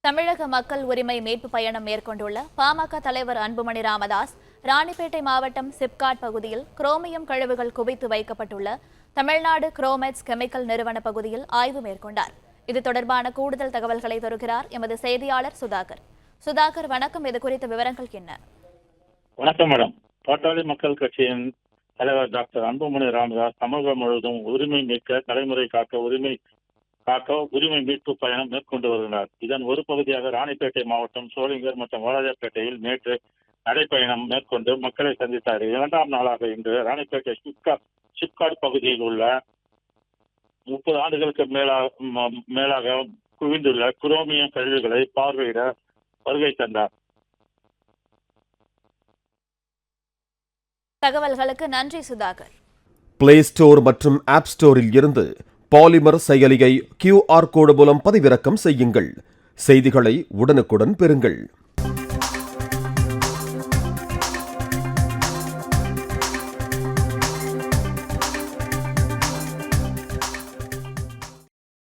தமிழக மக்கள் உரிமை மீட்பு பயணம் மேற்கொண்டுள்ள பாமக தலைவர் அன்புமணி ராமதாஸ் ராணிப்பேட்டை மாவட்டம் சிப்காட் பகுதியில் குரோமியம் கழிவுகள் குவித்து வைக்கப்பட்டுள்ள தமிழ்நாடு குரோமெட்ஸ் கெமிக்கல் நிறுவன பகுதியில் ஆய்வு மேற்கொண்டார். இது தொடர்பான கூடுதல் தகவல்களை தருகிறார் எமது செய்தியாளர் சுதாகர். சுதாகர், வணக்கம். இது குறித்த விவரங்கள் என்ன? வணக்கம் மேடம். பாட்டாளி மக்கள் கட்சியின் தலைவர் டாக்டர் அன்புமணி ராமதாஸ் தமிழகம் முழுவதும் உரிமை மீட்க, தலைமுறை காக்க உரிமை மீட்பு பயணம் மேற்கொண்டு வருகிறார். இதன் ஒரு பகுதியாக ராணிப்பேட்டை மாவட்டம் சோளிங்கர் மற்றும் வாலாஜாப்பேட்டையில் நேற்று நடைப்பயணம் மேற்கொண்டு மக்களை சந்தித்தார். இரண்டாம் நாளாக இன்று ராணிப்பேட்டை சிப்காட் பகுதியில் உள்ள 30 ஆண்டுகளுக்கு மேலாக குவிந்துள்ள குரோமியம் கழிவுகளை பார்வையிட வருகை தந்தார். தகவல்களுக்கு நன்றி சுதாகர். பிளே ஸ்டோர் மற்றும் ஆப் ஸ்டோரில் இருந்து பாலிமர் செயலியை QR கோடு மூலம் பதிவிறக்கம் செய்யுங்கள். செய்திகளை உடனுக்குடன் பெறுங்கள்.